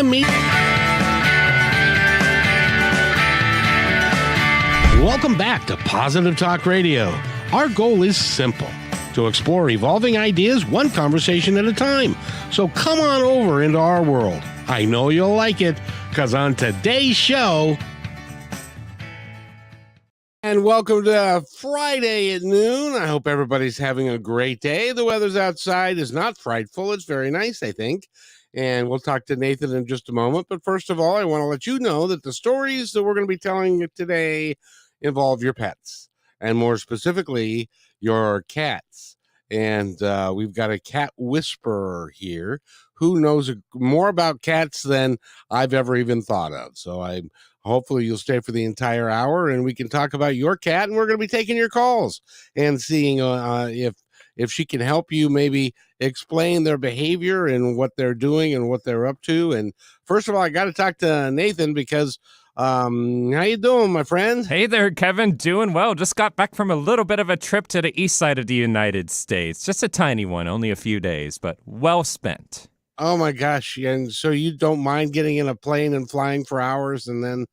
Me. Welcome back to Positive Talk Radio. Our goal is simple: to explore evolving ideas one conversation at a time. So come on over into our world. I know you'll like it, because on today's show... And welcome to Friday at noon. I hope everybody's having a great day. The weather's outside is not frightful. It's very nice, I think. And we'll talk to Nathan in just a moment. But first of all, I want to let you know that the stories that we're going to be telling today involve your pets, and more specifically, your cats. And we've got a cat whisperer here who knows more about cats than I've ever even thought of. So hopefully you'll stay for the entire hour and we can talk about your cat, and we're going to be taking your calls and seeing if she can help you maybe explain their behavior and what they're doing and what they're up to. And first of all, I got to talk to Nathan because how you doing, my friend? Hey there, Kevin. Doing well. Just got back from a little bit of a trip to the east side of the United States. Just a tiny one, only a few days, but well spent. Oh my gosh. And so you don't mind getting in a plane and flying for hours and then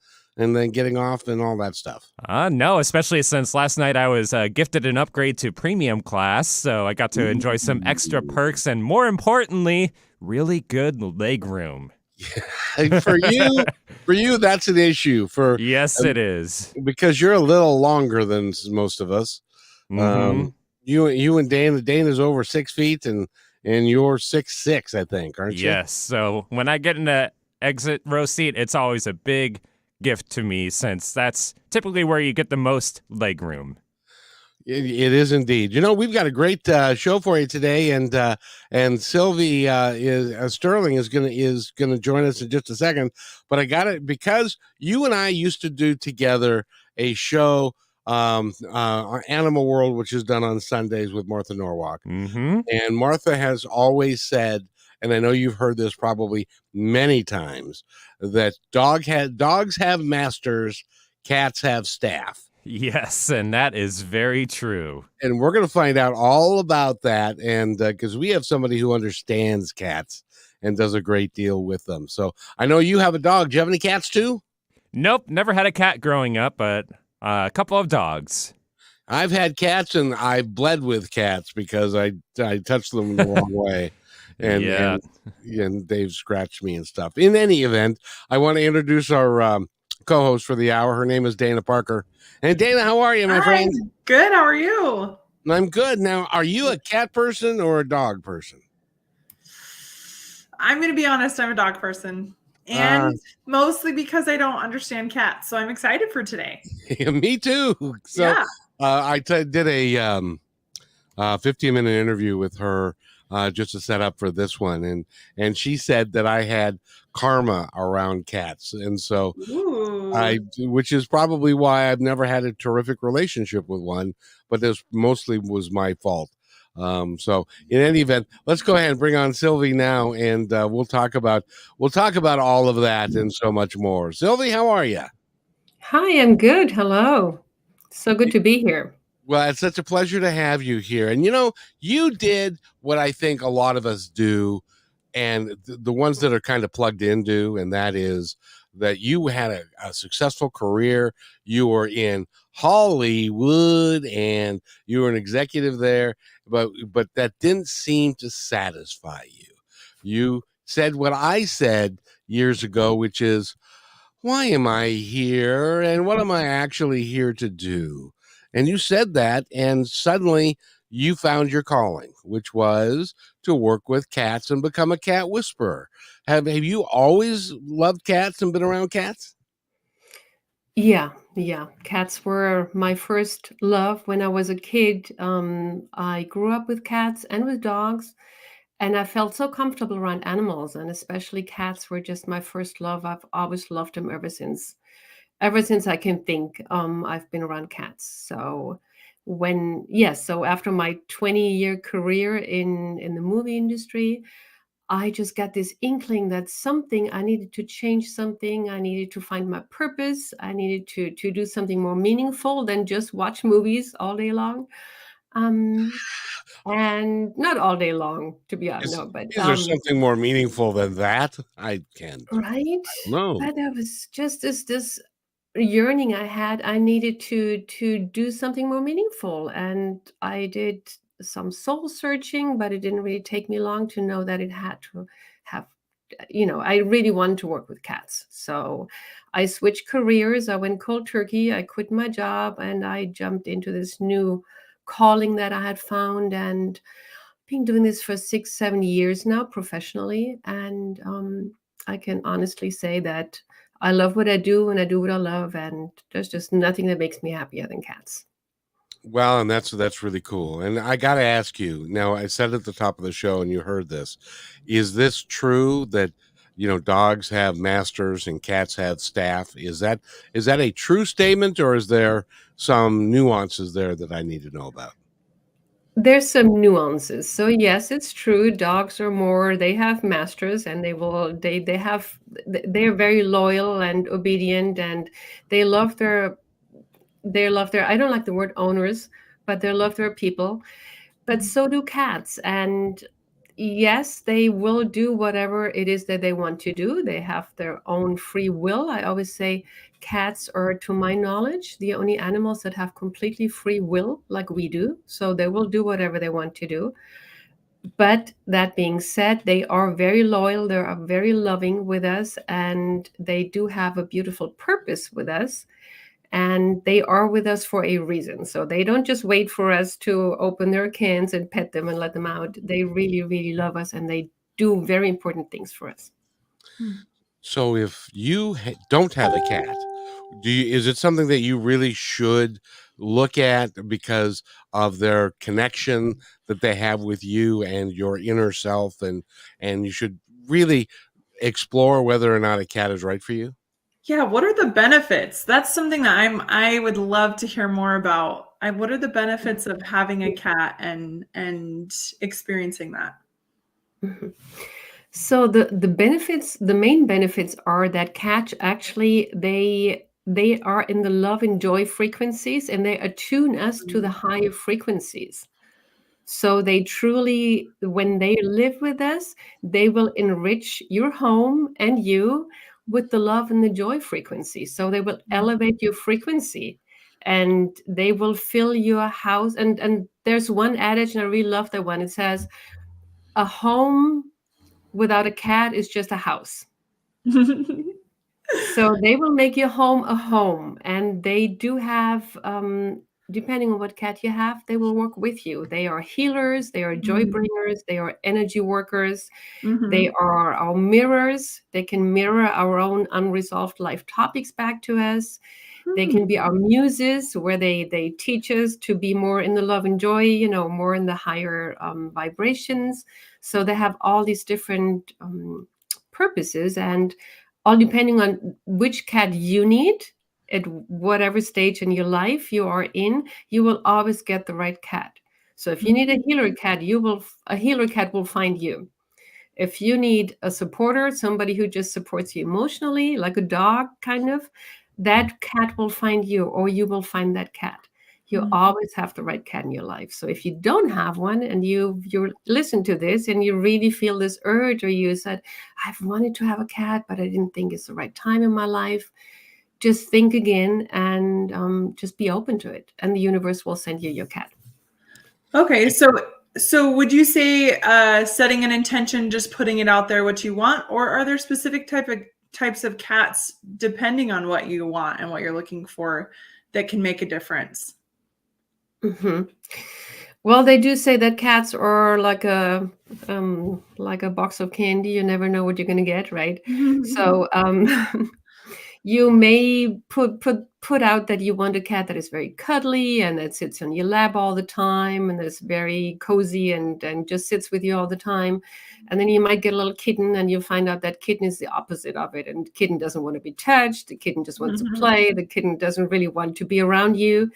getting off and all that stuff? No, especially since last night I was gifted an upgrade to premium class, so I got to enjoy some extra perks and, more importantly, really good leg room. for you, that's an issue. Yes, it is, because you're a little longer than most of us. Mm-hmm. You and Dana's over 6 feet, and you're 6'6", I think, aren't you? Yes. So when I get in the exit row seat, it's always a big gift to me, since that's typically where you get the most leg room. It is indeed. You know, we've got a great show for you today, and Sylvie Sterling is gonna join us in just a second. But I got it because you and I used to do together a show, Animal World, which is done on Sundays with Martha Norwalk. Mm-hmm. And Martha has always said, and I know you've heard this probably many times, that dogs have masters, cats have staff. Yes, and that is very true. And we're going to find out all about that, and because we have somebody who understands cats and does a great deal with them. So I know you have a dog. Do you have any cats too? Nope, never had a cat growing up, but a couple of dogs. I've had cats, and I've bled with cats because I touched them the wrong way. And they've scratched me and stuff. In any event, I want to introduce our co-host for the hour. Her name is Dana Parker. And Dana, how are you, my friend? Good. How are you? I'm good. Now, are you a cat person or a dog person? I'm going to be honest. I'm a dog person. And mostly because I don't understand cats. So I'm excited for today. Me too. So yeah. I did a 15-minute interview with her just to set up for this one. And she said that I had karma around cats. And so which is probably why I've never had a terrific relationship with one, but this mostly was my fault. So in any event, let's go ahead and bring on Sylvie now, and we'll talk about all of that and so much more. Sylvie, how are you? Hi, I'm good. Hello. So good to be here. Well, it's such a pleasure to have you here. And, you know, you did what I think a lot of us do, and the ones that are kind of plugged in do, and that is that you had a successful career. You were in Hollywood, and you were an executive there, but that didn't seem to satisfy you. You said what I said years ago, which is, why am I here, and what am I actually here to do? And you said that, and suddenly you found your calling, which was to work with cats and become a cat whisperer. Have you always loved cats and been around cats? Yeah. Cats were my first love when I was a kid. I grew up with cats and with dogs, and I felt so comfortable around animals, and especially cats were just my first love. I've always loved them ever since I can think. I've been around cats. So after my 20-year career in the movie industry, I just got this inkling that I needed to change something. I needed to find my purpose. I needed to do something more meaningful than just watch movies all day long. Um, and not all day long, to be honest. Is No, but is there something more meaningful than that? I can't. right. I don't know. But there was just this yearning I had. I needed to do something more meaningful, and I did some soul searching, but it didn't really take me long to know that it had to have, I really wanted to work with cats. So I switched careers. I went cold turkey. I quit my job and I jumped into this new calling that I had found, and been doing this for 6, 7 years now professionally. And I can honestly say that I love what I do and I do what I love. And there's just nothing that makes me happier than cats. Well, and that's really cool. And I got to ask you now. I said at the top of the show, and you heard this. Is this true that dogs have masters and cats have staff? Is that a true statement, or is there some nuances there that I need to know about? There's some nuances. So yes, it's true. Dogs are more, they have masters and they're very loyal and obedient, and they love their I don't like the word owners, but they love their people. But so do cats. And yes, they will do whatever it is that they want to do. They have their own free will. I always say cats are, to my knowledge, the only animals that have completely free will like we do. So they will do whatever they want to do. But that being said, they are very loyal, they are very loving with us, and they do have a beautiful purpose with us. And they are with us for a reason. So they don't just wait for us to open their cans and pet them and let them out. They really, really love us, and they do very important things for us. So if you don't have a cat, is it something that you really should look at because of their connection that they have with you and your inner self, and you should really explore whether or not a cat is right for you? Yeah, what are the benefits? That's something that I would love to hear more about. What are the benefits of having a cat and experiencing that? Mhm. So the benefits, the main benefits are that cats actually they are in the love and joy frequencies, and they attune us to the higher frequencies. So they truly, when they live with us, they will enrich your home and you with the love and the joy frequency. So they will elevate your frequency, and they will fill your house. And there's one adage, and I really love that one. It says, a home without a cat is just a house. So they will make your home a home, and they do have, depending on what cat you have, they will work with you. They are healers, they are joy bringers, they are energy workers, they are our mirrors. They can mirror our own unresolved life topics back to us. They can be our muses, where they teach us to be more in the love and joy, more in the higher vibrations. So they have all these different purposes, and all depending on which cat you need at whatever stage in your life you are in, you will always get the right cat. So if you need a healer cat, a healer cat will find you. If you need a supporter, somebody who just supports you emotionally, like a dog kind of, that cat will find you, or you will find that cat. You always have the right cat in your life. So if you don't have one, and you listen to this and you really feel this urge, or you said, I've wanted to have a cat, but I didn't think it's the right time in my life, just think again, and just be open to it. And the universe will send you your cat. Okay, so would you say setting an intention, just putting it out there what you want, or are there specific types of cats, depending on what you want and what you're looking for, that can make a difference? Mm-hmm. Well, they do say that cats are like a box of candy. You never know what you're going to get, right? So you may put out that you want a cat that is very cuddly and that sits on your lap all the time and is very cozy and just sits with you all the time. And then you might get a little kitten, and you find out that kitten is the opposite of it. And the kitten doesn't want to be touched. The kitten just wants to play. The kitten doesn't really want to be around you.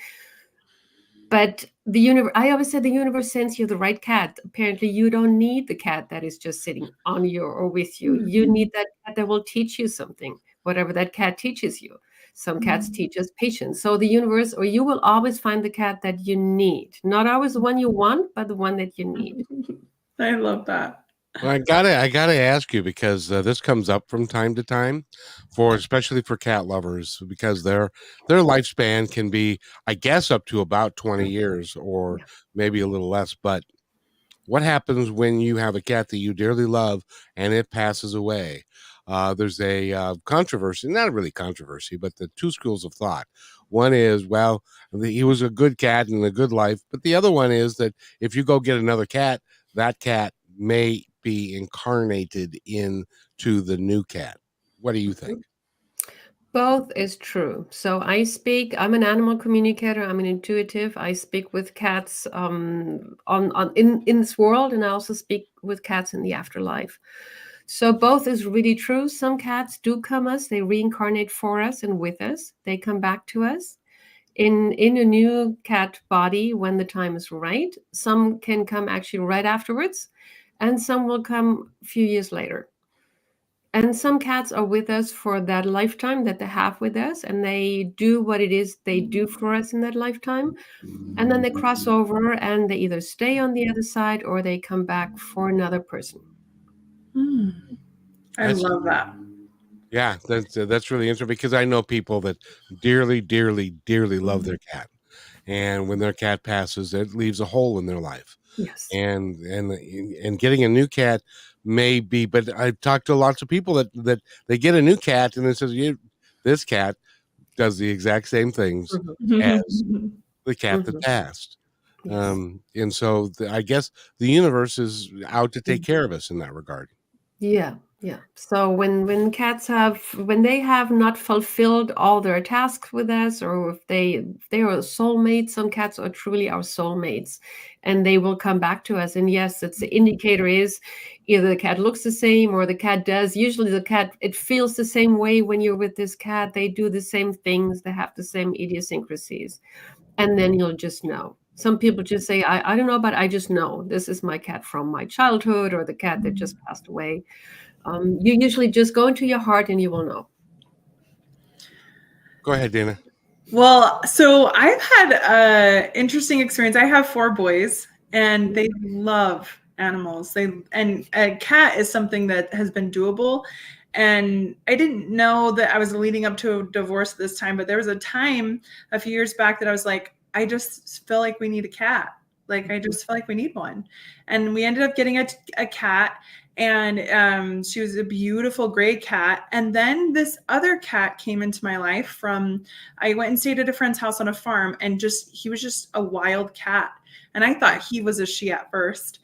But I always said the universe sends you the right cat. Apparently, you don't need the cat that is just sitting on you or with you. You need that cat that will teach you something, whatever that cat teaches you. Some cats teach us patience. So the universe, or you will always find the cat that you need. Not always the one you want, but the one that you need. I love that. Well, I gotta ask you because this comes up from time to time, especially for cat lovers, because their lifespan can be, I guess, up to about 20 years or maybe a little less. But what happens when you have a cat that you dearly love and it passes away? There's a controversy, not really controversy, but the two schools of thought. One is, well, he was a good cat and a good life, but the other one is that if you go get another cat, that cat may be incarnated into the new cat. What do you think? Both is true. So I'm an animal communicator. I'm an intuitive. I speak with cats in this world, and I also speak with cats in the afterlife. So both is really true. Some cats do come us, they reincarnate for us and with us. They come back to us in a new cat body when the time is right. Some can come actually right afterwards, and some will come a few years later. And some cats are with us for that lifetime that they have with us, and they do what it is they do for us in that lifetime. And then they cross over and they either stay on the other side or they come back for another person. I love that. Yeah, that's really interesting because I know people that dearly, dearly, dearly love their cat, and when their cat passes, it leaves a hole in their life. Yes. And getting a new cat may be, but I've talked to lots of people that they get a new cat and it says this cat does the exact same things as the cat that passed. Yes. And so I guess the universe is out to take care of us in that regard. Yeah. So when they have not fulfilled all their tasks with us, or if they are soulmates, some cats are truly our soulmates, and they will come back to us. And yes, it's the indicator is either the cat looks the same or the cat does. Usually the cat, it feels the same way when you're with this cat. They do the same things. They have the same idiosyncrasies, and then you'll just know. Some people just say, I don't know, but I just know this is my cat from my childhood or the cat that just passed away. You usually just go into your heart and you will know. Go ahead, Dana. Well, so I've had an interesting experience. I have 4 boys and they love animals. And a cat is something that has been doable. And I didn't know that I was leading up to a divorce this time, but there was a time a few years back that I was like, I just feel like we need a cat. Like, I just feel like we need one. And we ended up getting a cat. And she was a beautiful gray cat. And then this other cat came into my life I went and stayed at a friend's house on a farm, and he was just a wild cat. And I thought he was a she at first.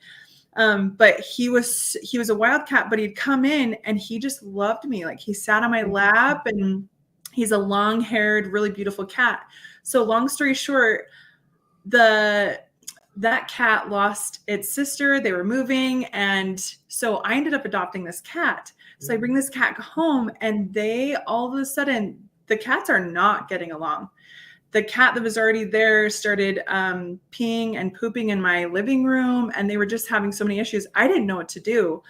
But he was a wild cat, but he'd come in and he just loved me. Like, he sat on my lap, and he's a long-haired, really beautiful cat. So long story short, that cat lost its sister. They were moving. And so I ended up adopting this cat. So I bring this cat home, and all of a sudden, the cats are not getting along. The cat that was already there started peeing and pooping in my living room, and they were just having so many issues. I didn't know what to do.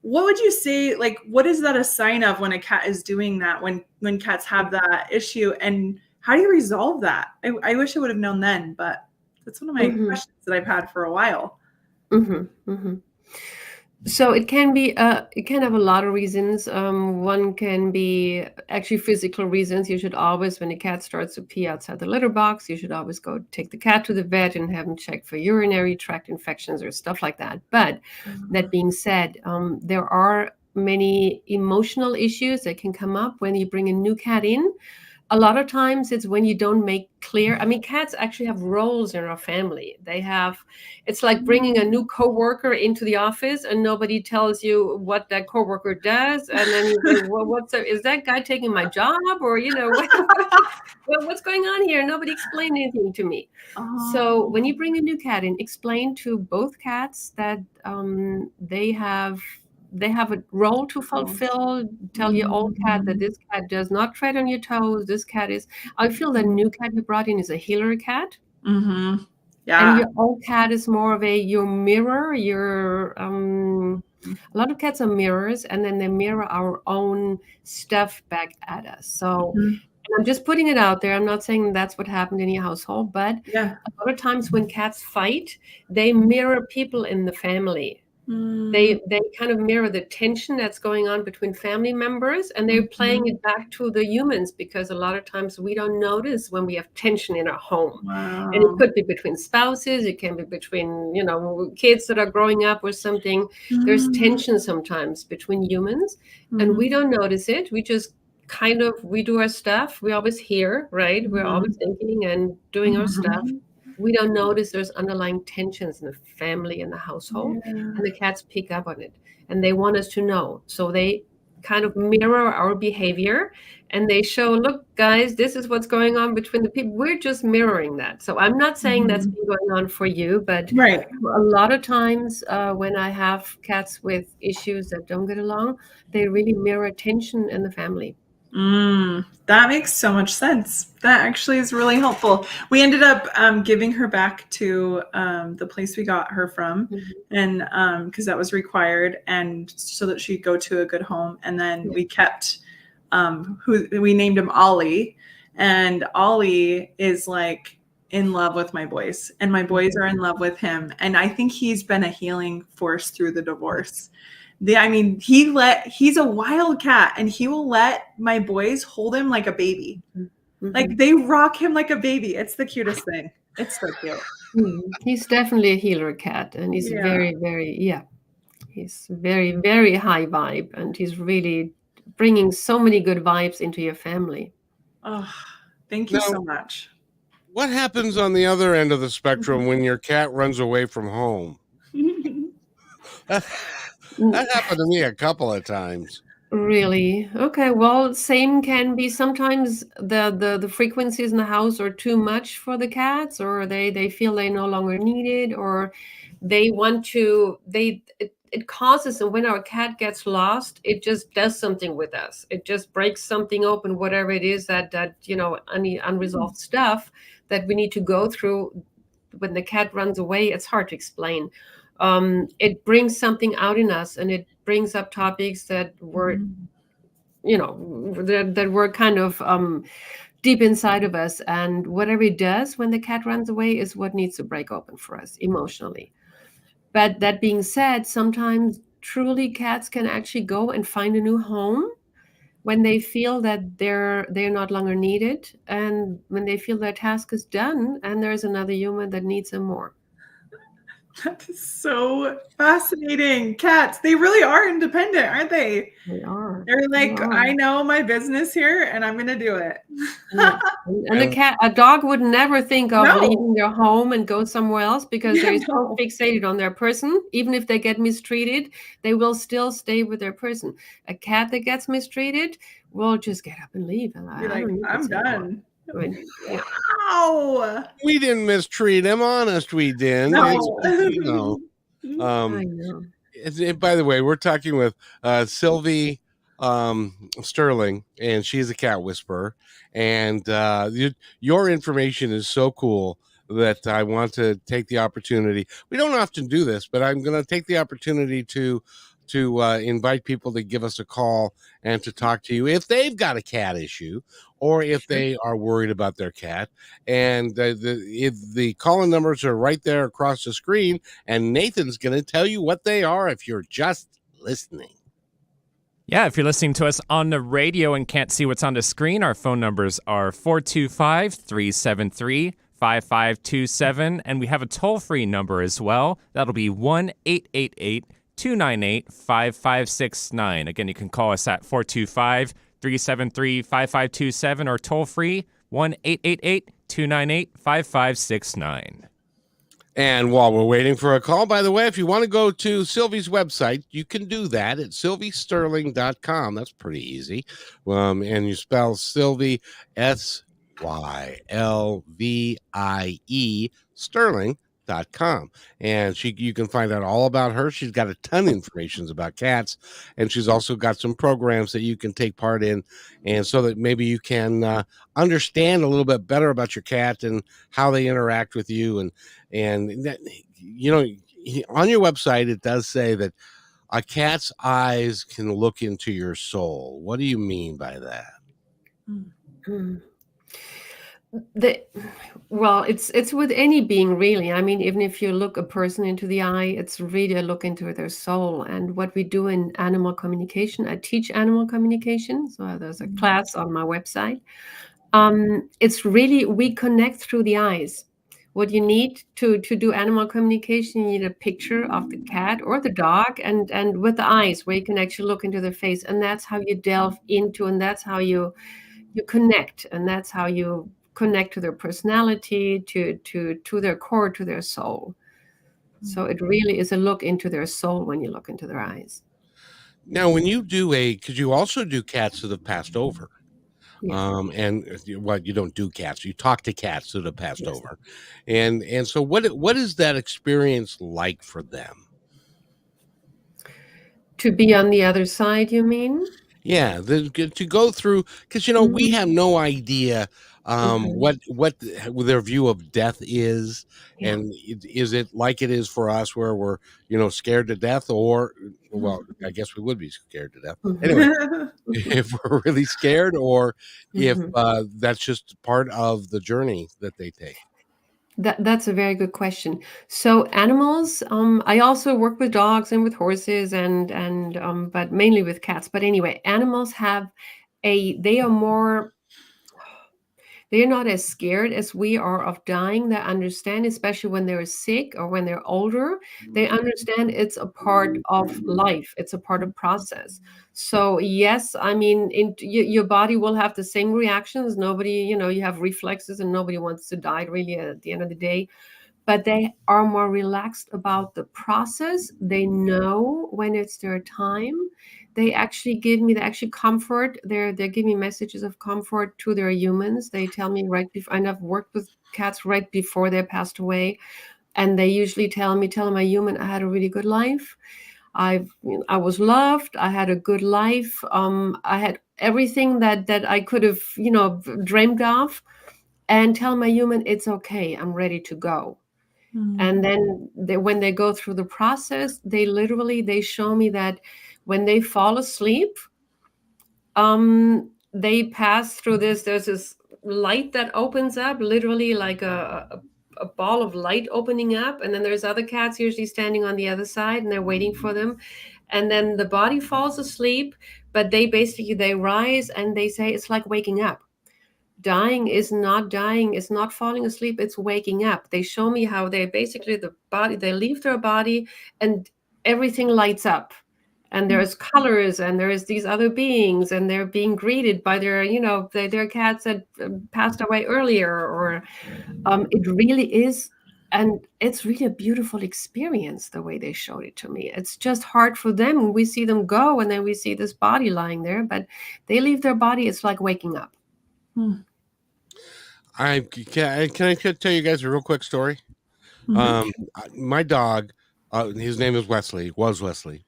What would you say, like, what is that a sign of when a cat is doing that, when cats have that issue, and how do you resolve that? I wish I would have known then, but that's one of my questions that I've had for a while. So it can have a lot of reasons. One can be actually physical reasons. You should always, when a cat starts to pee outside the litter box, you should always go take the cat to the vet and have him check for urinary tract infections or stuff like that. But that being said, there are many emotional issues that can come up when you bring a new cat in. A lot of times it's when you don't make clear. I mean, cats actually have roles in our family. It's like bringing a new coworker into the office and nobody tells you what that coworker does. And then you think, well, is that guy taking my job? Or, what's going on here? Nobody explained anything to me. So when you bring a new cat in, explain to both cats that they have a role to fulfill. Tell your old cat that this cat does not tread on your toes. I feel the new cat you brought in is a healer cat. Yeah. And your old cat is more of your mirror. A lot of cats are mirrors, and then they mirror our own stuff back at us. So I'm just putting it out there. I'm not saying that's what happened in your household, but Yeah. a lot of times when cats fight, they mirror people in the family. Mm. They kind of mirror the tension that's going on between family members, and they're playing it back to the humans, because a lot of times we don't notice when we have tension in our home. Wow. And it could be between spouses, it can be between, kids that are growing up or something. There's tension sometimes between humans, and we don't notice it. We just we do our stuff. We always hear, right? We're always thinking and doing our stuff. We don't notice there's underlying tensions in the family and the household, and the cats pick up on it, and they want us to know. So they kind of mirror our behavior, and they show, look, guys, this is what's going on between the people. We're just mirroring that. So I'm not saying that's been going on for you, but Right. a lot of times when I have cats with issues that don't get along, they really mirror tension in the family. That makes so much sense. That actually is really helpful. We ended up giving her back to the place we got her from, and because that was required, and so that she'd go to a good home. And then we kept who we named him Ollie, and Ollie is like in love with my boys, and my boys are in love with him. And I think he's been a healing force through the divorce. He's a wild cat, and he will let my boys hold him like a baby. Like they rock him like a baby. It's the cutest thing. It's so cute. He's definitely a healer cat, and he's very, very, he's very, very high vibe, and he's really bringing so many good vibes into your family. Oh, thank you so much. What happens on the other end of the spectrum when your cat runs away from home? That happened to me a couple of times. Really? Okay. Well, same can be sometimes the frequencies in the house are too much for the cats, or they feel they no longer need it, or they want to, it causes, and when our cat gets lost, it just does something with us. It just breaks something open, whatever it is that any unresolved stuff that we need to go through. When the cat runs away, it's hard to explain. It brings something out in us, and it brings up topics that were, that were kind of deep inside of us. And whatever it does when the cat runs away is what needs to break open for us emotionally. But that being said, sometimes truly cats can actually go and find a new home when they feel that they're not longer needed, and when they feel their task is done and there's another human that needs them more. That is so fascinating. Cats, they really are independent, aren't they? They are. They're like, I know my business here, and I'm going to do it. Yeah. And a dog would never think of leaving their home and go somewhere else, because they're so fixated on their person. Even if they get mistreated, they will still stay with their person. A cat that gets mistreated will just get up and leave. And I'm done. Wow. We didn't mistreat him. Honest, we didn't. No. I know. By the way, we're talking with Sylvie Sterling, and she's a cat whisperer. And your information is so cool that I want to take the opportunity. We don't often do this, but I'm going to take the opportunity to invite people to give us a call and to talk to you if they've got a cat issue, or if they are worried about their cat. And the call-in numbers are right there across the screen, and Nathan's going to tell you what they are if you're just listening. Yeah, if you're listening to us on the radio and can't see what's on the screen, our phone numbers are 425-373-5527, and we have a toll-free number as well. That'll be 1-888-298-5569. Again, you can call us at 425-373-5527 or toll-free 1-888-298-5569. And while we're waiting for a call, by the way, if you want to go to Sylvie's website, you can do that at sylviesterling.com. That's pretty easy. And you spell Sylvie, Sylvie, Sterling.com. And you can find out all about her. She's got a ton of information about cats, and she's also got some programs that you can take part in, and so that maybe you can understand a little bit better about your cat and how they interact with you. And that, on your website, it does say that a cat's eyes can look into your soul. What do you mean by that? Mm. The Well, it's with any being really. I mean, even if you look a person into the eye, it's really a look into their soul. And what we do in animal communication, I teach animal communication, so there's a class on my website. It's really we connect through the eyes. What you need to do animal communication, you need a picture of the cat or the dog, and with the eyes, where you can actually look into their face, and that's how you delve into, and that's how you connect, and that's how you connect to their personality, to their core, to their soul. So it really is a look into their soul when you look into their eyes. Now, when you do because you also do cats that have passed over, Yes, what you don't do cats, you talk to cats that have passed yes. over, and so what is that experience like for them? To be on the other side, you mean? Yeah, to go through because we have Mhm, no idea mhm. their view of death is, Yeah, and is it like it is for us where we're scared to death, or well, I mhm, guess we would be scared to death anyway. mhm, If we're really scared, or if mhm. that's just part of the journey that they take. That's a very good question. So animals, I also work with dogs and with horses and but mainly with cats. But anyway, animals have they are more they're not as scared as we are of dying. They understand, especially when they're sick or when they're older, they understand it's a part of life. It's a part of process. So yes, I mean, your body will have the same reactions. Nobody, you have reflexes, and nobody wants to die really at the end of the day, but they are more relaxed about the process. They know when it's their time. They actually comfort. They give me messages of comfort to their humans. They tell me right before, and I've worked with cats right before they passed away, and they usually tell my human, I had a really good life. I was loved. I had a good life. I had everything that I could have, dreamed of, and tell my human it's okay. I'm ready to go. And then when they go through the process, they show me that when they fall asleep, they pass through there's this light that opens up, literally like a ball of light opening up, and then there's other cats usually standing on the other side, and they're waiting for them. And then the body falls asleep, but they rise, and they say it's like waking up. Dying is not falling asleep, it's waking up. They show me how they basically the body they leave their body, and everything lights up, and there's colors, and there's these other beings, and they're being greeted by their cats that passed away earlier, or it really is. And it's really a beautiful experience the way they showed it to me. It's just hard for them. We see them go, and then we see this body lying there, but they leave their body. It's like waking up. Can I tell you guys a real quick story? My dog, his name is Wesley, was Wesley,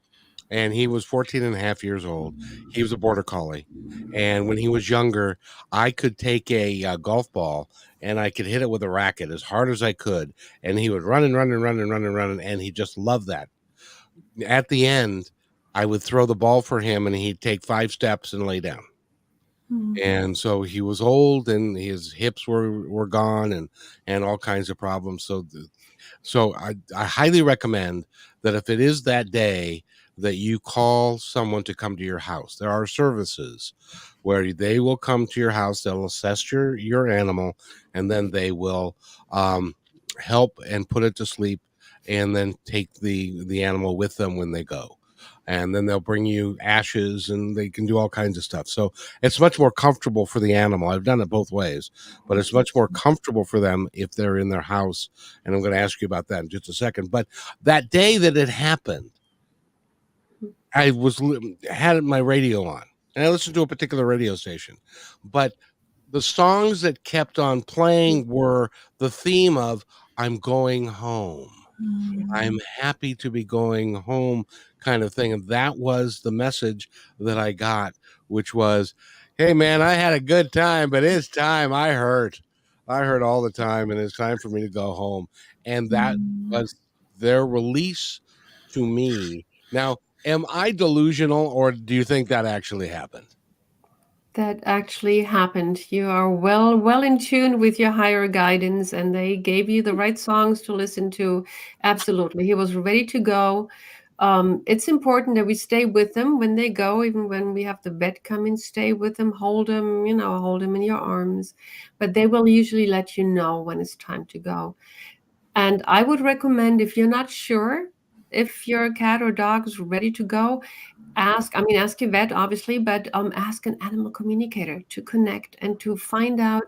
and he was 14 and a half years old. He was a border collie. And when he was younger, I could take a golf ball and I could hit it with a racket as hard as I could. And he would run and run and run and run and run. And he just loved that. At the end, I would throw the ball for him and he'd take 5 steps and lay down. And so he was old and his hips were gone, and all kinds of problems. So I highly recommend that if it is that day, that you call someone to come to your house. There are services where they will come to your house, they'll assess your animal, and then they will help and put it to sleep, and then take the animal with them when they go. And then they'll bring you ashes, and they can do all kinds of stuff. So it's much more comfortable for the animal. I've done it both ways, but it's much more comfortable for them if they're in their house. And I'm going to ask you about that in just a second. But that day that it happened, I had my radio on, and I listened to a particular radio station, but the songs that kept on playing were the theme of "I'm going home. I'm happy to be going home," kind of thing. And that was the message that I got, which was, "Hey man, I had a good time, but it's time. I hurt. I hurt all the time, and it's time for me to go home." And that was their release to me. Now, am I delusional, or do you think that actually happened? That actually happened. You are well in tune with your higher guidance, and they gave you the right songs to listen to. Absolutely. He was ready to go. It's important that we stay with them when they go, even when we have the vet come in, stay with them, hold them, hold them in your arms. But they will usually let you know when it's time to go. And I would recommend, if you're not sure if your cat or dog is ready to go, ask your vet, obviously, but ask an animal communicator to connect and to find out,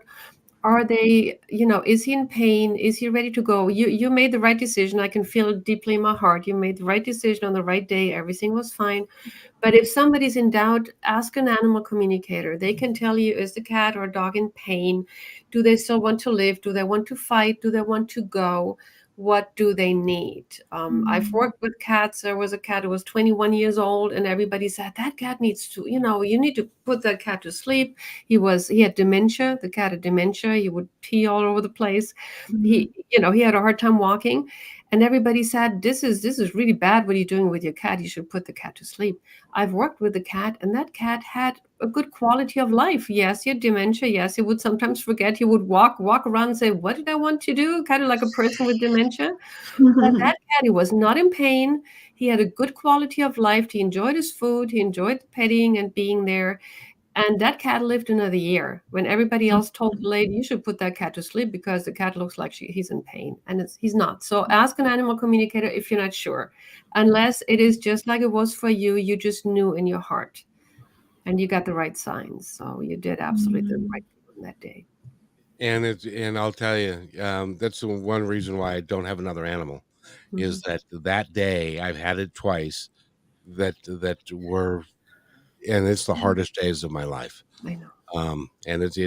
are they, is he in pain? Is he ready to go? You made the right decision. I can feel it deeply in my heart. You made the right decision on the right day. Everything was fine. But if somebody's in doubt, ask an animal communicator. They can tell you, is the cat or dog in pain? Do they still want to live? Do they want to fight? Do they want to go? What do they need? I've worked with cats. There was a cat who was 21 years old, and everybody said, that cat needs to, you need to put that cat to sleep. He had dementia. The cat had dementia. He would pee all over the place. He had a hard time walking. And everybody said, this is really bad. What are you doing with your cat? You should put the cat to sleep. I've worked with the cat, and that cat had a good quality of life. Yes, he had dementia. Yes, he would sometimes forget. He would walk around and say, what did I want to do? Kind of like a person with dementia. But that cat, he was not in pain. He had a good quality of life. He enjoyed his food. He enjoyed the petting and being there. And that cat lived another year when everybody else told the lady, you should put that cat to sleep because the cat looks like he's in pain. And he's not. So ask an animal communicator if you're not sure. Unless it is just like it was for you, you just knew in your heart. And you got the right signs. So you did absolutely the right thing on that day. And I'll tell you, that's the one reason why I don't have another animal, is that day I've had it twice that were, and it's the hardest days of my life. I know. And it's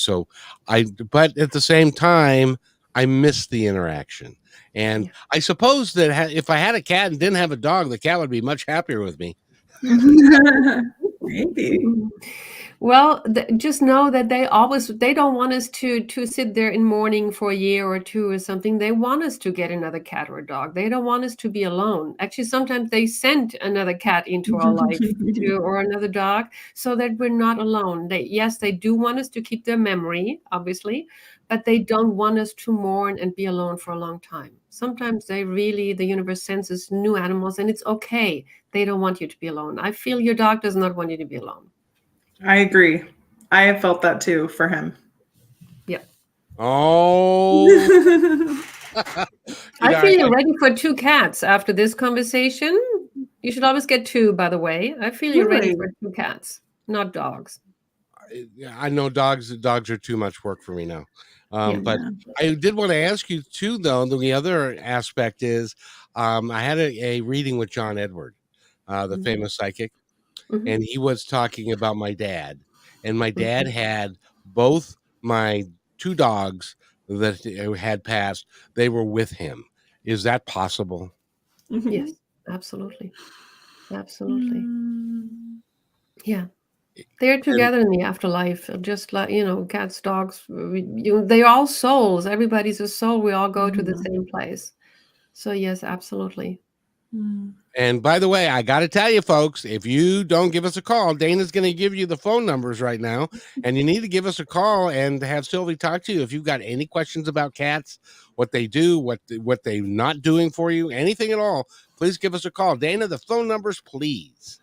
so but at the same time, I miss the interaction. And I suppose that if I had a cat and didn't have a dog, the cat would be much happier with me. Maybe. Well, just know that they don't want us to sit there in mourning for a year or two or something. They want us to get another cat or a dog. They don't want us to be alone. Actually, sometimes they send another cat into our life or another dog so that we're not alone. They do want us to keep their memory, obviously, but they don't want us to mourn and be alone for a long time. Sometimes the universe sends us new animals, and it's okay. They don't want you to be alone. I feel your dog does not want you to be alone. I agree. I have felt that too for him. Yeah. Oh. I feel you're ready for 2 cats after this conversation. You should always get 2, by the way. I feel you're ready for 2 cats, not dogs. I know dogs are too much work for me now. But I did want to ask you too, though, the other aspect is I had a reading with John Edward, the famous psychic. And he was talking about my dad, and my dad had both my 2 dogs that had passed. They were with him. Is that possible? Yes, absolutely. Absolutely. Yeah. They're together in the afterlife, just like, cats, dogs, they're all souls. Everybody's a soul. We all go to the same place. So yes, absolutely. And by the way, I got to tell you, folks, if you don't give us a call, Dana's going to give you the phone numbers right now, and you need to give us a call and have Sylvie talk to you. If you've got any questions about cats, what they do, what they're not doing for you, anything at all, please give us a call. Dana, the phone numbers, please.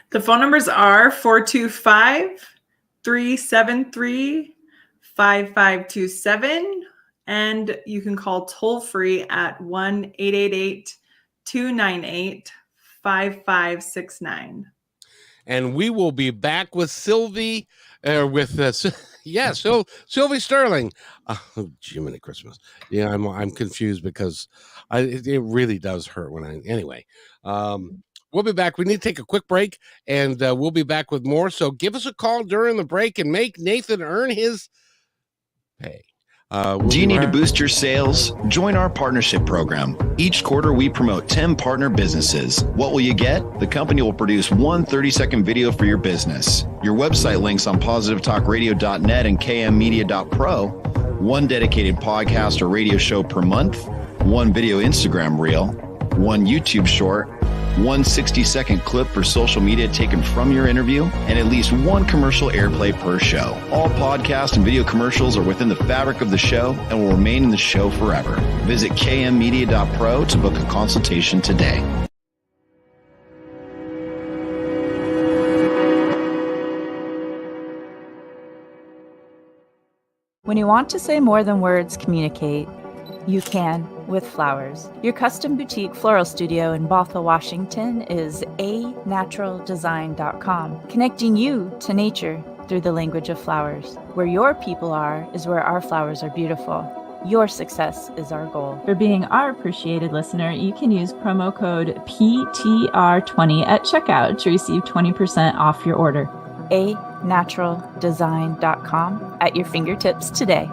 The phone numbers are 425-373-5527, and you can call toll free at 1-888-298-5569. And we will be back with Sylvie, Sylvie Sterling. Oh, Jiminy Christmas. Yeah, I'm confused because it really does hurt anyway. We'll be back. We need to take a quick break, and we'll be back with more. So give us a call during the break and make Nathan earn his pay. Do you need to boost your sales? Join our partnership program. Each quarter, we promote 10 partner businesses. What will you get? The company will produce one 30-second video for your business, your website links on positivetalkradio.net and kmmedia.pro, one dedicated podcast or radio show per month, one video Instagram reel, one YouTube short, one 60-second clip for social media taken from your interview, and at least one commercial airplay per show. All podcast and video commercials are within the fabric of the show and will remain in the show forever. Visit kmmedia.pro to book a consultation today. When you want to say more than words communicate, you can with flowers. Your custom boutique floral studio in Bothell, Washington is anaturaldesign.com, connecting you to nature through the language of flowers. Where your people are is where our flowers are beautiful. Your success is our goal. For being our appreciated listener, you can use promo code PTR20 at checkout to receive 20% off your order. anaturaldesign.com at your fingertips today.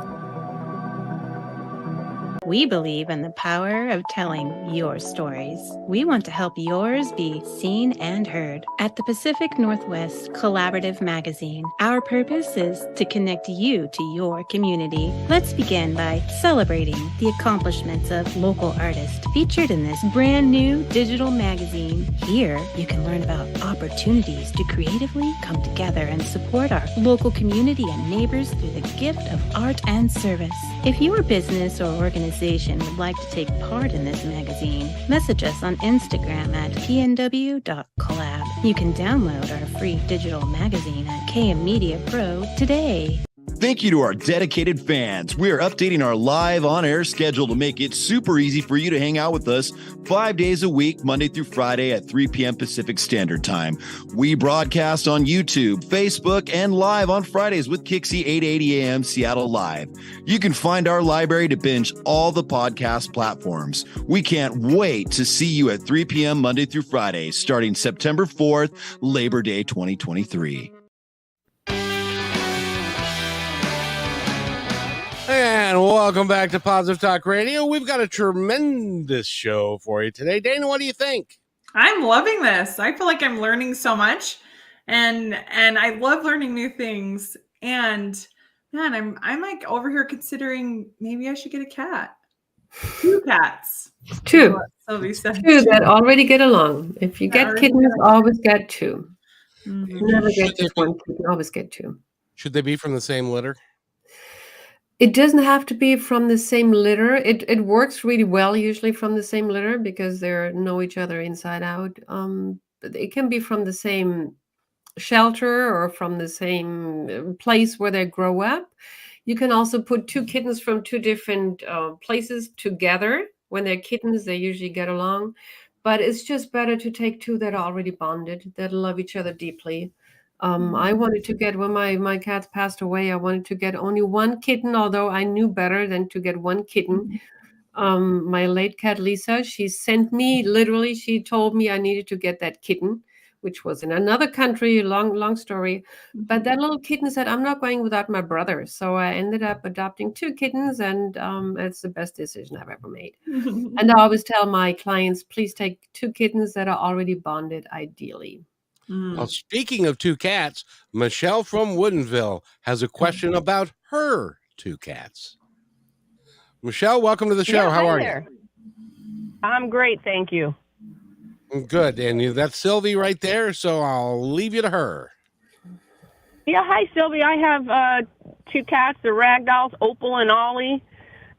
We believe in the power of telling your stories. We want to help yours be seen and heard. At the Pacific Northwest Collaborative Magazine, our purpose is to connect you to your community. Let's begin by celebrating the accomplishments of local artists featured in this brand new digital magazine. Here, you can learn about opportunities to creatively come together and support our local community and neighbors through the gift of art and service. If your business or organization would like to take part in this magazine, message us on Instagram at pnw.collab. You can download our free digital magazine at KM Media Pro today. Thank you to our dedicated fans. We are updating our live on-air schedule to make it super easy for you to hang out with us 5 days a week, Monday through Friday at 3 p.m. Pacific Standard Time. We broadcast on YouTube, Facebook, and live on Fridays with Kixie 8:80 a.m. Seattle Live. You can find our library to binge all the podcast platforms. We can't wait to see you at 3 p.m. Monday through Friday, starting September 4th, Labor Day 2023. And welcome back to Positive Talk Radio. We've got a tremendous show for you today. Dana, what do you think? I'm loving this. I feel like I'm learning so much, and I love learning new things. And man, I'm like over here considering maybe I should get a cat. 2 cats. Two. Sylvie said. Two that already get along. If you get kittens, always get 2. Mm-hmm. You never get just one kitten, always get 2. Should they be from the same litter? It doesn't have to be from the same litter. It works really well usually from the same litter because they know each other inside out. But it can be from the same shelter or from the same place where they grow up. You can also put 2 kittens from 2 different places together. When they're kittens, they usually get along. But it's just better to take 2 that are already bonded, that love each other deeply. I wanted to get, when my cats passed away, I wanted to get only 1 kitten, although I knew better than to get 1 kitten. My late cat, Lisa, she sent me, literally, she told me I needed to get that kitten, which was in another country, long story. But that little kitten said, I'm not going without my brother. So I ended up adopting 2 kittens, and it's the best decision I've ever made. And I always tell my clients, please take 2 kittens that are already bonded, ideally. Well, speaking of 2 cats, Michelle from Woodinville has a question about her 2 cats. Michelle, welcome to the show. How are you? I'm great, thank you. Good. And that's Sylvie right there, so I'll leave you to her. Yeah, hi, Sylvie. I have 2 cats. They're ragdolls, Opal and Ollie.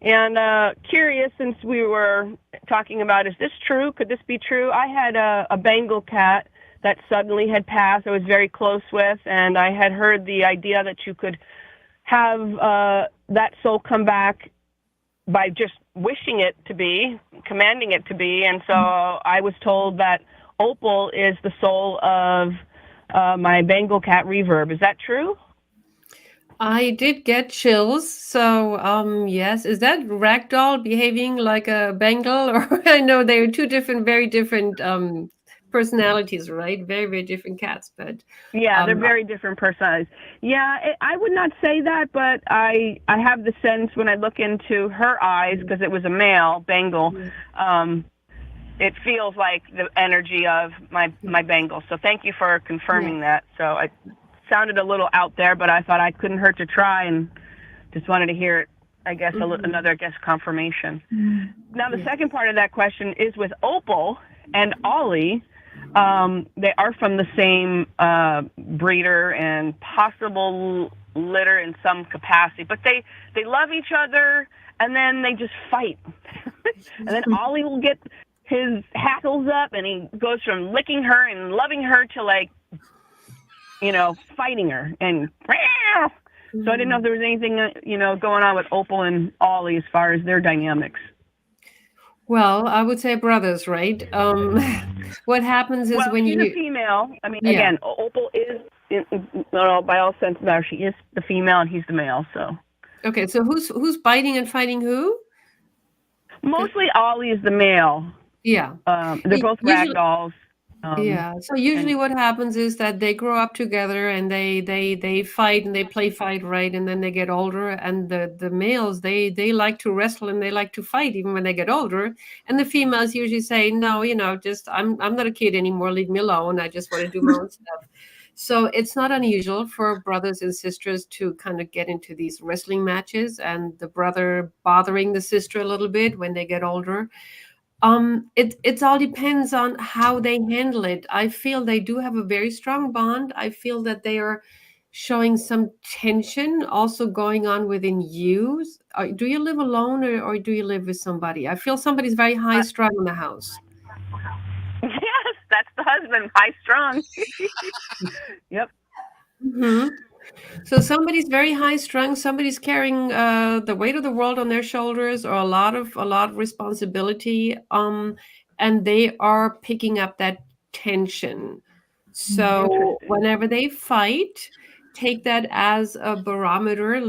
And curious, since we were talking about, is this true? Could this be true? I had a Bengal cat that suddenly had passed, I was very close with, and I had heard the idea that you could have that soul come back by just wishing it to be, commanding it to be, and so I was told that Opal is the soul of my Bengal cat Reverb. Is that true? I did get chills, so yes. Is that ragdoll behaving like a Bengal? Or I know they are 2 different, very different personalities, right? Very, very different cats, but yeah, they're very different personalities. Yeah, I would not say that, but I have the sense when I look into her eyes, because it was a male Bengal, it feels like the energy of my Bengal. So thank you for confirming that. So it sounded a little out there, but I thought I couldn't hurt to try, and just wanted to hear it. I guess another confirmation. Now the second part of that question is with Opal and Ollie. They are from the same breeder and possible litter in some capacity, but they love each other, and then they just fight. And then Ollie will get his hackles up, and he goes from licking her and loving her to, like, fighting her. And so I didn't know if there was anything, going on with Opal and Ollie as far as their dynamics. Well, I would say brothers, right? What happens is when she's you a female. I mean, again, Opal is, by all sense of matter, she is the female and he's the male. So okay, so who's biting and fighting who? Mostly Ollie is the male. Yeah, they're both rag dolls. So usually what happens is that they grow up together and they fight and they play fight, right? And then they get older, and the males they like to wrestle and they like to fight even when they get older. And the females usually say, no, just I'm not a kid anymore, leave me alone, I just want to do my own stuff. So it's not unusual for brothers and sisters to kind of get into these wrestling matches, and the brother bothering the sister a little bit when they get older. It all depends on how they handle it. I feel they do have a very strong bond. I feel that they are showing some tension also going on within you. Do you live alone or do you live with somebody? I feel somebody's very high strung in the house. Yes, that's the husband, high strung. Yep. Mm-hmm. So somebody's very high strung. Somebody's carrying the weight of the world on their shoulders, or a lot of responsibility. And they are picking up that tension. So whenever they fight, take that as a barometer.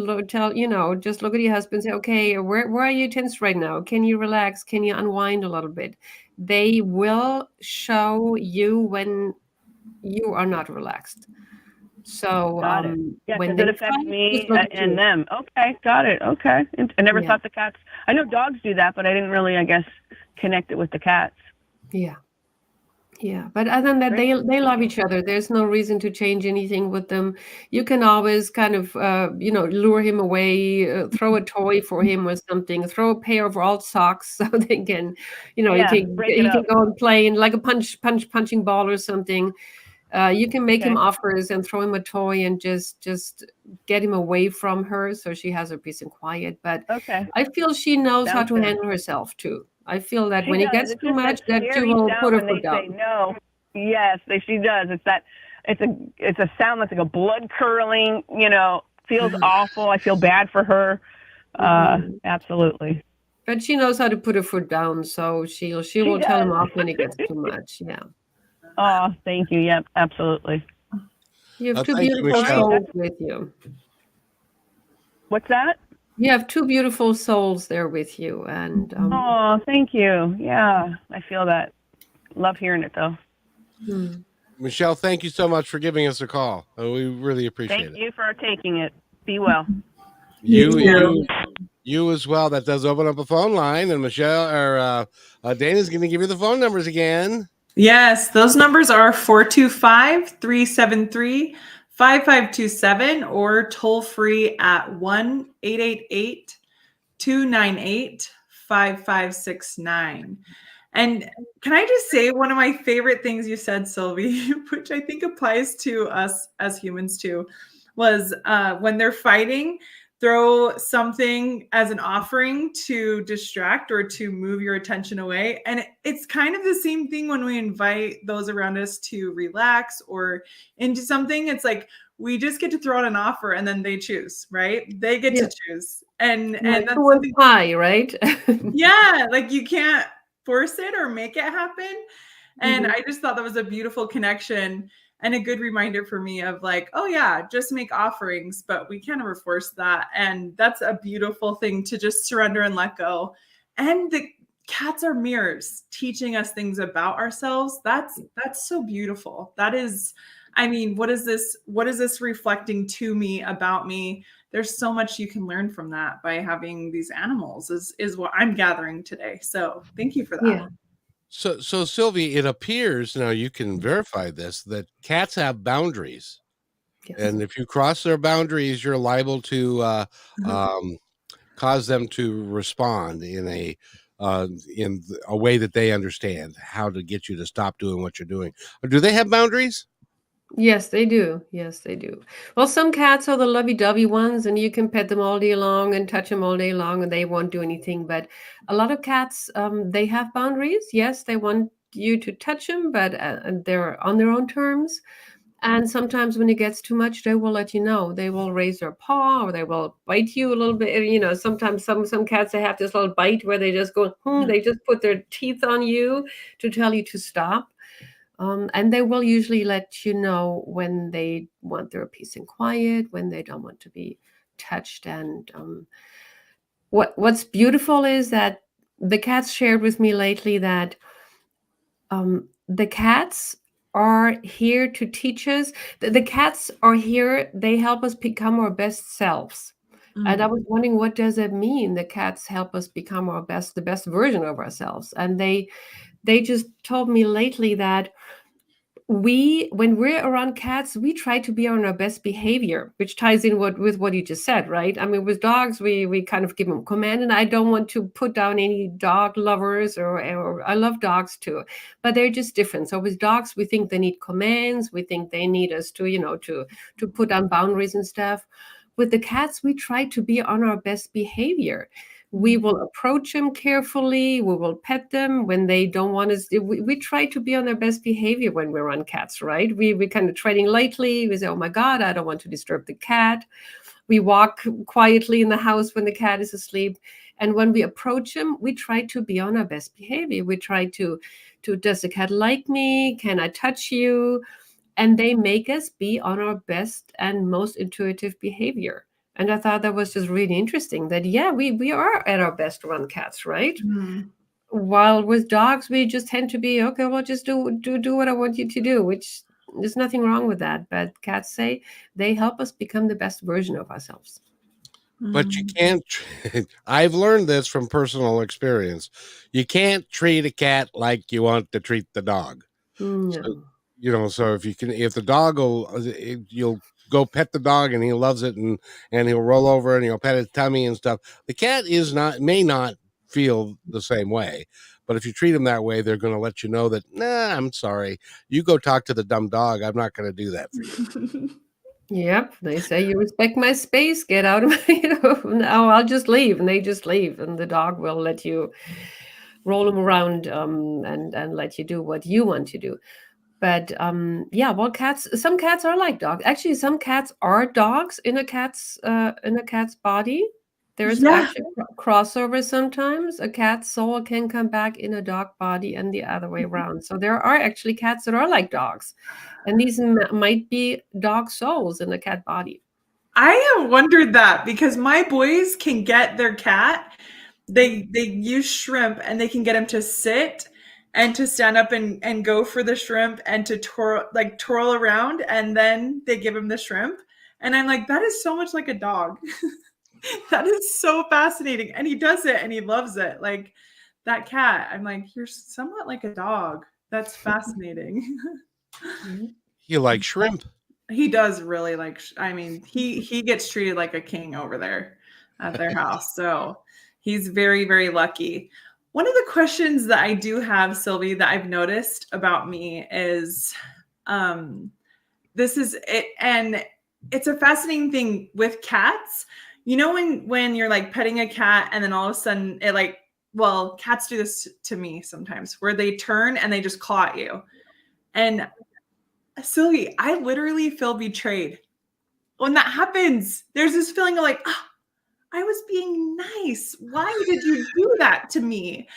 Just look at your husband. Say, okay, where are you tense right now? Can you relax? Can you unwind a little bit? They will show you when you are not relaxed. So when it affects me and them. Okay, got it. Okay. I never thought the cats. I know dogs do that, but I didn't really, I guess, connect it with the cats. Yeah. But other than that, they love each other. There's no reason to change anything with them. You can always kind of lure him away, throw a toy for him or something, throw a pair of old socks so they can, he can go and play in like a punching ball or something. You can make him offers and throw him a toy and just get him away from her so she has her peace and quiet. But I feel she knows how to handle herself too. I feel that when it gets too much, that she will put her foot down. No, yes, she does. It's a sound that's like a blood curdling. Feels awful. I feel bad for her. Absolutely. But she knows how to put her foot down, so she will tell him off when it gets too much. Yeah. Oh, thank you. Yep, absolutely. You have two beautiful souls with you. What's that? You have two beautiful souls there with you, and oh, thank you. Yeah, I feel that. Love hearing it, though. Michelle, thank you so much for giving us a call. We really appreciate it. Thank you for taking it. Be well. You as well. That does open up a phone line, and Michelle or Dana's going to give you the phone numbers again. Yes, those numbers are 425-373-5527 or toll free at 1-888-298-5569. And can I just say one of my favorite things you said, Sylvie, which I think applies to us as humans too, was when they're fighting, throw something as an offering to distract or to move your attention away. And it's kind of the same thing when we invite those around us to relax or into something. It's like we just get to throw out an offer and then they choose, right? They get to choose. And that's something pie, right? Yeah, like you can't force it or make it happen. And I just thought that was a beautiful connection and a good reminder for me of like, oh yeah, just make offerings, but we can't ever force that. And that's a beautiful thing to just surrender and let go. And the cats are mirrors teaching us things about ourselves. That's so beautiful. That is, I mean, what is this reflecting to me about me? There's so much you can learn from that by having these animals is what I'm gathering today. So thank you for that. Yeah. So Sylvie, it appears, now you can verify this, that cats have boundaries. Yes. And if you cross their boundaries, you're liable to cause them to respond in a in a way that they understand how to get you to stop doing what you're doing. Or do they have boundaries? Yes, they do. Yes, they do. Well, some cats are the lovey-dovey ones, and you can pet them all day long and touch them all day long, and they won't do anything. But a lot of cats, they have boundaries. Yes, they want you to touch them, but they're on their own terms. And sometimes when it gets too much, they will let you know. They will raise their paw or they will bite you a little bit. You know, sometimes some cats, they have this little bite where they just go, they just put their teeth on you to tell you to stop. And they will usually let you know when they want their peace and quiet, when they don't want to be touched. And what's beautiful is that the cats shared with me lately that the cats are here to teach us. The cats are here. They help us become our best selves. And I was wondering, what does it mean? The cats help us become the best version of ourselves. And they just told me lately that when we're around cats, we try to be on our best behavior, which ties in with what you just said, right? I mean, with dogs, we kind of give them command, and I don't want to put down any dog lovers, or I love dogs too, but they're just different. So with dogs, we think they need commands, we think they need us to, to put down boundaries and stuff. With the cats, we try to be on our best behavior. We will approach them carefully. We will pet them when they don't want us. We try to be on their best behavior when we're on cats, right? We kind of treading lightly. We say, oh my God, I don't want to disturb the cat. We walk quietly in the house when the cat is asleep. And when we approach them, we try to be on our best behavior. We try to does the cat like me? Can I touch you? And they make us be on our best and most intuitive behavior. And I thought that was just really interesting that, yeah, we are at our best around cats, right? While with dogs, we just tend to be, okay, well, just do what I want you to do, which there's nothing wrong with that. But cats say they help us become the best version of ourselves. But you can't, I've learned this from personal experience. You can't treat a cat like you want to treat the dog. No. So, so if the dog you'll go pet the dog and he loves it and he'll roll over and he'll pet his tummy and stuff. The cat may not feel the same way, but if you treat them that way, they're going to let you know that, nah, I'm sorry. You go talk to the dumb dog. I'm not going to do that for you. Yep. They say, you respect my space, get out of my, no, I'll just leave. And they just leave. And the dog will let you roll them around and let you do what you want to do. But yeah, well, some cats are like dogs. Actually, some cats are dogs in a cat's body. There's actually crossover sometimes. A cat's soul can come back in a dog body and the other way around. So there are actually cats that are like dogs. And these might be dog souls in a cat body. I have wondered that because my boys can get their cat. They use shrimp and they can get him to sit and to stand up and go for the shrimp and to twirl around, and then they give him the shrimp. And I'm like, that is so much like a dog. That is so fascinating. And he does it and he loves it. Like that cat, I'm like, you're somewhat like a dog. That's fascinating. You like shrimp? He does really like, he gets treated like a king over there at their house. So he's very, very lucky. One of the questions that I do have, Sylvie, that I've noticed about me is, this is it. And it's a fascinating thing with cats. You know, when you're like petting a cat and then all of a sudden cats do this to me sometimes where they turn and they just claw at you. And Sylvie, I literally feel betrayed when that happens. There's this feeling of like, I was being nice. Why did you do that to me?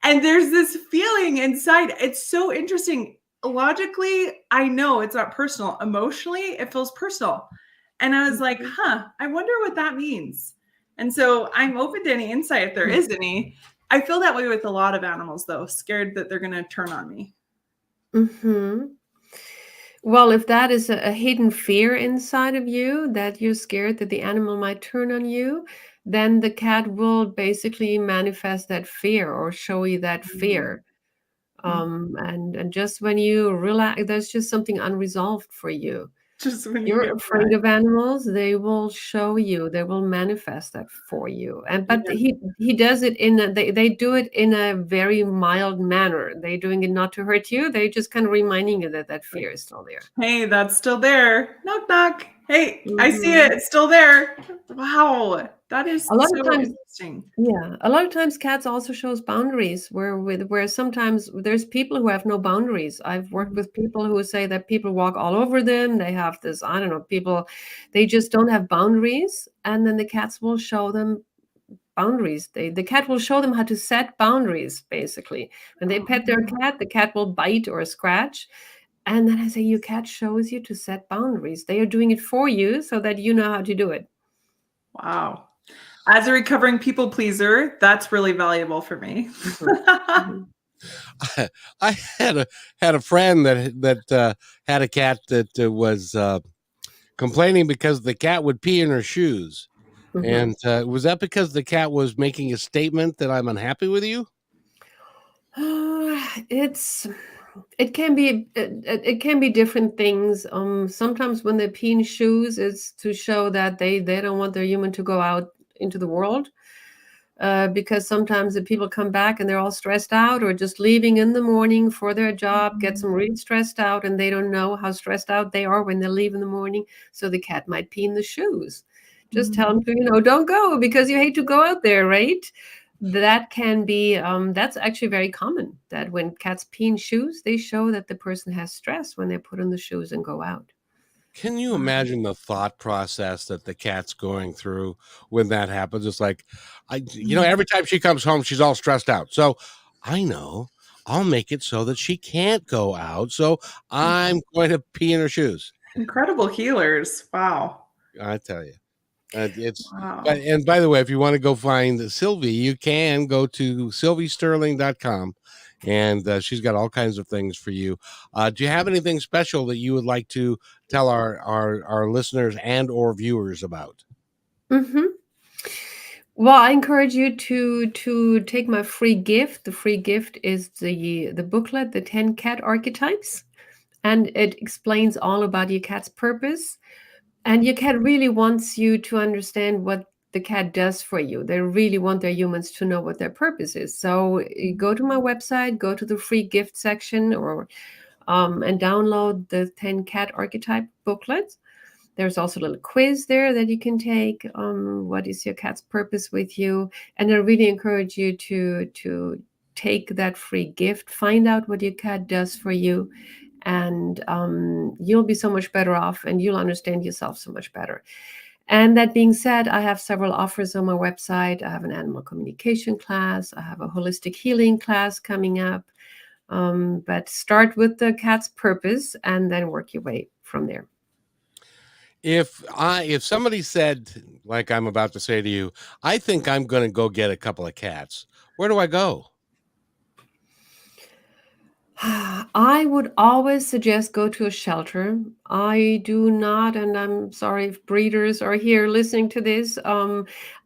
And there's this feeling inside. It's so interesting. Logically, I know it's not personal. Emotionally, it feels personal. And I was like, I wonder what that means. And so I'm open to any insight if there is any. I feel that way with a lot of animals, though, scared that they're going to turn on me. Mm-hmm. Well, if that is a hidden fear inside of you, that you're scared that the animal might turn on you, then the cat will basically manifest that fear or show you that fear. And just when you relax, there's just something unresolved for you. Just when you You're get afraid of animals, they will show you, they will manifest that for you. And but Yeah. he does it in a, they do it in a very mild manner. They're doing it not to hurt you. They just kind of reminding you that that fear is still there. Hey, that's still there. Knock, knock. Hey, I see Mhm. it. It's still there. Wow. That is A lot so of times, interesting. yeah, a lot of times cats also shows boundaries where sometimes there's people who have no boundaries. I've worked with people who say that people walk all over them. They have this, I don't know, people, they just don't have boundaries, and then the cats will show them boundaries. The cat will show them how to set boundaries, basically. When they pet their cat, the cat will bite or scratch. And then I say, your cat shows you to set boundaries. They are doing it for you so that you know how to do it. Wow. As a recovering people pleaser, that's really valuable for me. Mhm. I had a friend that had a cat that was complaining because the cat would pee in her shoes. Mhm. And was that because the cat was making a statement that I'm unhappy with you? It's it can be different things. Sometimes when they pee in shoes, it's to show that they don't want their human to go out into the world. Because sometimes the people come back and they're all stressed out or just leaving in the morning for their job, gets them really stressed out, and they don't know how stressed out they are when they leave in the morning. So the cat might pee in the shoes. Just tell them to, don't go because you hate to go out there, right? That can be, that's actually very common that when cats pee in shoes, they show that the person has stress when they put on the shoes and go out. Can you imagine the thought process that the cat's going through when that happens? It's like, every time she comes home, she's all stressed out. So I know I'll make it so that she can't go out. So I'm going to pee in her shoes. Incredible healers. Wow. I tell you. It's Wow. and by the way, if you want to go find Sylvie, you can go to sylviesterling.com, and she's got all kinds of things for you. Do you have anything special that you would like to tell our listeners and or viewers about? Mm-hmm. Well, I encourage you to take my free gift. The free gift is the booklet, the 10 cat archetypes, and it explains all about your cat's purpose. And your cat really wants you to understand what the cat does for you. They really want their humans to know what their purpose is. So go to my website, go to the free gift section, or and download the 10 cat archetype booklet. There's also a little quiz there that you can take. What is your cat's purpose with you? And I really encourage you to take that free gift, find out what your cat does for you, and you'll be so much better off, and you'll understand yourself so much better. And that being said, I have several offers on my website. I have an animal communication class. I have a holistic healing class coming up. But start with the cat's purpose and then work your way from there. If somebody said, like I'm about to say to you, I think I'm going to go get a couple of cats, where do I go? I would always suggest go to a shelter. I do not, and I'm sorry if breeders are here listening to this.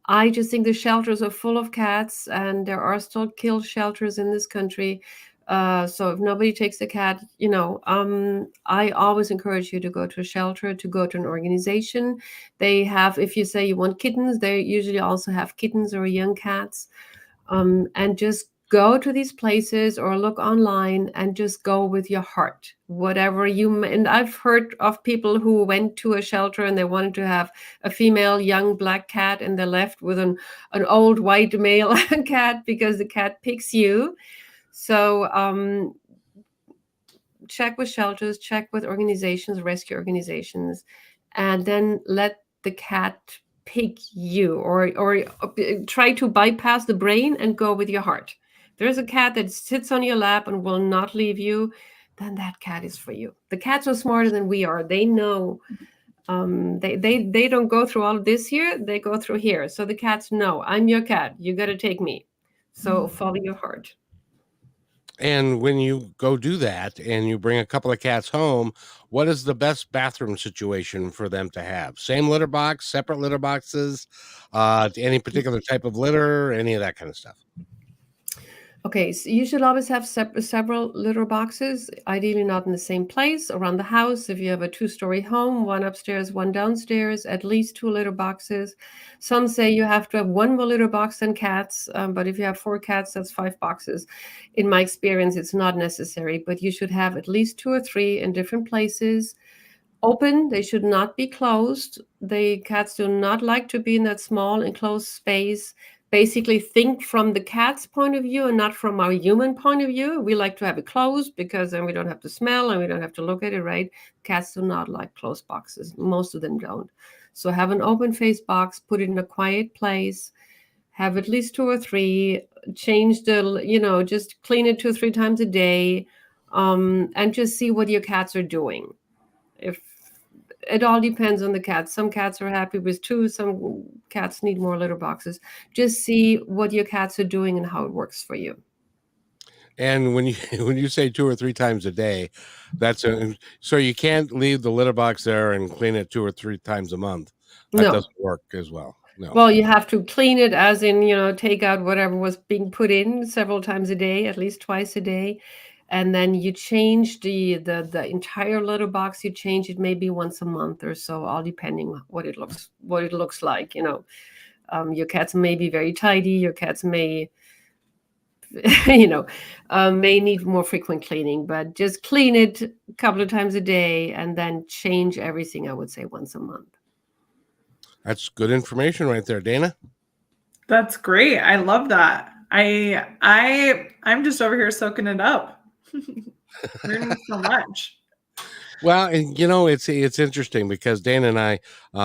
I just think the shelters are full of cats, and there are still kill shelters in this country. So if nobody takes a cat, I always encourage you to go to a shelter, to go to an organization. They have, if you say you want kittens, they usually also have kittens or young cats. And just go to these places or look online and just go with your heart. Whatever and I've heard of people who went to a shelter and they wanted to have a female young black cat and they left with an old white male cat because the cat picks you. So check with shelters, check with organizations, rescue organizations, and then let the cat pick you, or try to bypass the brain and go with your heart. There's a cat that sits on your lap and will not leave you, then that cat is for you. The cats are smarter than we are. They know. They don't go through all of this here. They go through here. So the cats know, I'm your cat. You got to take me. So follow your heart. And when you go do that and you bring a couple of cats home, what is the best bathroom situation for them to have? Same litter box, separate litter boxes, any particular type of litter, any of that kind of stuff? Okay, so you should always have several litter boxes, ideally not in the same place around the house. If you have a 2-story home, one upstairs, one downstairs, at least 2 litter boxes. Some say you have to have one more litter box than cats, but if you have 4 cats, that's 5 boxes. In my experience, it's not necessary, but you should have at least 2 or 3 in different places. Open, they should not be closed. The cats do not like to be in that small enclosed space. Basically, think from the cat's point of view and not from our human point of view. We like to have it closed because then we don't have to smell and we don't have to look at it, right? Cats do not like closed boxes. Most of them don't. So have an open face box, put it in a quiet place, have at least 2 or 3, change the, just clean it 2 or 3 times a day, and just see what your cats are doing. If it all depends on the cat. Some cats are happy with 2, some cats need more litter boxes. Just see what your cats are doing and how it works for you. And when you say 2 or 3 times a day, so you can't leave the litter box there and clean it 2 or 3 times a month. That doesn't work as well. No. Well, you have to clean it, as in, take out whatever was being put in several times a day, at least twice a day. And then you change the entire litter box. You change it maybe once a month or so, all depending what it looks like. Your cats may be very tidy. Your cats may, may need more frequent cleaning. But just clean it a couple of times a day, and then change everything. I would say once a month. That's good information right there, Dana. That's great. I love that. I'm just over here soaking it up. Learning so much. Well, and it's interesting because Dana and I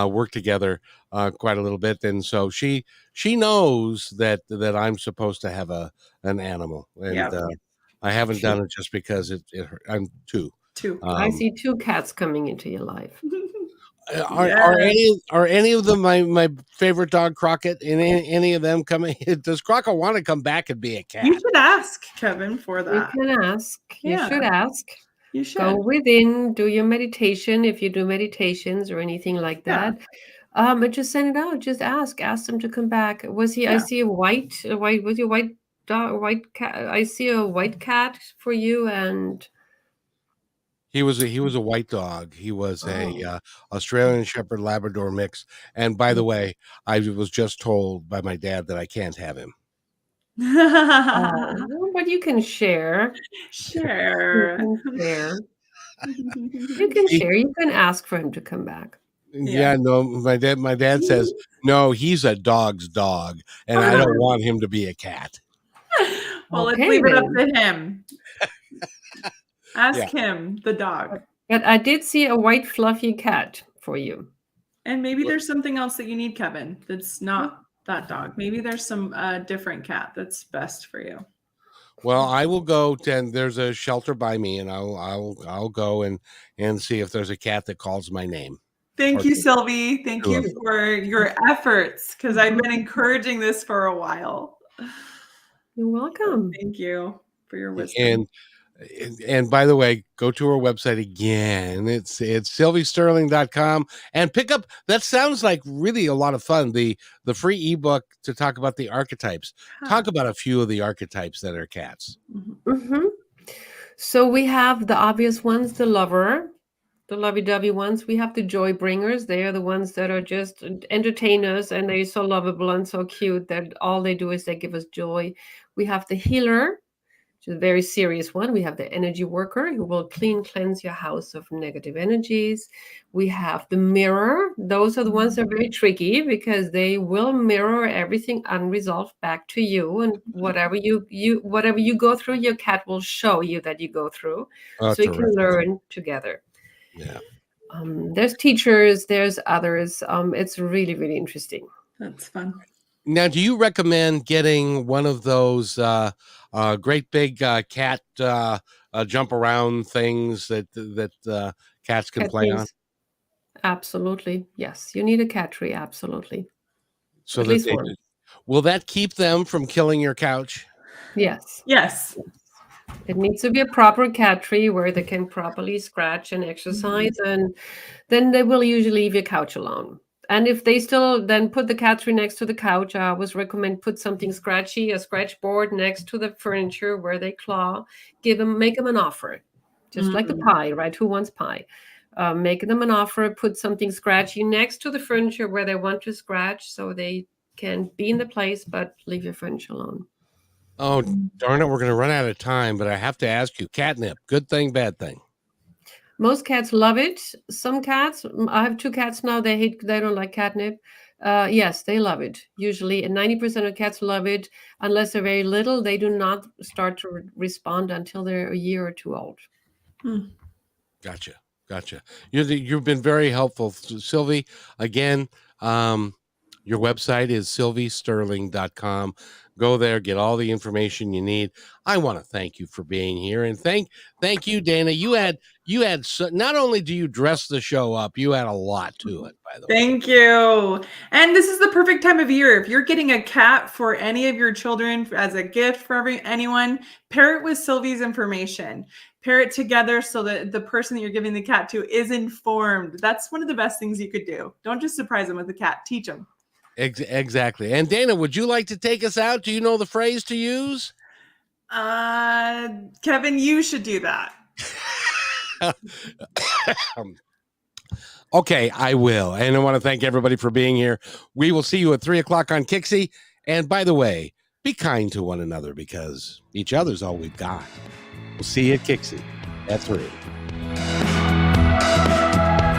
work together quite a little bit, and so she knows that I'm supposed to have an animal, and I haven't done it just because I'm 2. I see 2 cats coming into your life. Are any of them my favorite dog, Crockett? And any of them coming? Does Crockett want to come back and be a cat? You should ask Kevin for that. You can ask. You should ask. You should go within, do your meditation if you do meditations or anything like that. And just send it out. Just ask them to come back. Was he? I see a white. Was your white dog? White cat. I see a white cat for you and. He was a white dog. He was a Australian Shepherd Labrador mix. And by the way, I was just told by my dad that I can't have him. But you can share. Share. You can share. You can share. You can ask for him to come back. Yeah, no, my dad says, no, he's a dog's dog, and I don't want him to be a cat. Well, let's leave it up to him. Ask him, the dog. But I did see a white fluffy cat for you. And maybe there's something else that you need, Kevin, that's not that dog. Maybe there's some different cat that's best for you. Well, I will go there's a shelter by me, and I'll go and see if there's a cat that calls my name. Thank you, Sylvie. Thank you for your efforts, because I've been encouraging this for a while. You're welcome. Thank you for your wisdom. And by the way, go to our website again. It's sylviesterling.com and pick up. That sounds like really a lot of fun. The free ebook to talk about the archetypes. Talk about a few of the archetypes that are cats. Mm-hmm. So we have the obvious ones, the lover, the lovey-dovey ones. We have the joy bringers. They are the ones that are just entertainers, and they're so lovable and so cute that all they do is they give us joy. We have the healer, which is a very serious one. We have the energy worker, who will cleanse your house of negative energies. We have the mirror. Those are the ones that are very tricky, because they will mirror everything unresolved back to you. And whatever you go through, your cat will show you that you go through. So you can learn together. Yeah. There's teachers, there's others. It's really, really interesting. That's fun. Now, do you recommend getting one of those great big cat jump around things that cats can play on? Absolutely. Yes. You need a cat tree. Absolutely. So that will that keep them from killing your couch? Yes. Yes. It needs to be a proper cat tree where they can properly scratch and exercise, and then they will usually leave your couch alone. And if they still then put the cat tree next to the couch, I always recommend put something scratchy, a scratch board next to the furniture where they claw. Make them an offer, just like the pie, right? Who wants pie? Make them an offer, put something scratchy next to the furniture where they want to scratch so they can be in the place, but leave your furniture alone. Oh, darn it. We're going to run out of time, but I have to ask you, catnip, good thing, bad thing? Most cats love it. Some cats, I have 2 cats now, they don't like catnip. Yes, they love it. Usually, and 90% of cats love it. Unless they're very little, they do not start to respond until they're a year or 2 old. Gotcha. You've been very helpful, Sylvie. Again, your website is sylviesterling.com. Go there, get all the information you need. I want to thank you for being here, and thank you, Dana. You had not only do you dress the show up, you had a lot to it, by the way. Thank you. And this is the perfect time of year. If you're getting a cat for any of your children as a gift for anyone, pair it with Sylvie's information. Pair it together so that the person that you're giving the cat to is informed. That's one of the best things you could do. Don't just surprise them with the cat. Teach them. Exactly. And Dana, would you like to take us out? Do you know the phrase to use? Kevin, you should do that. Okay, I will. And I want to thank everybody for being here. We will see you at 3:00 on Kixie. And by the way, be kind to one another because each other's all we've got. We'll see you at Kixie at 3.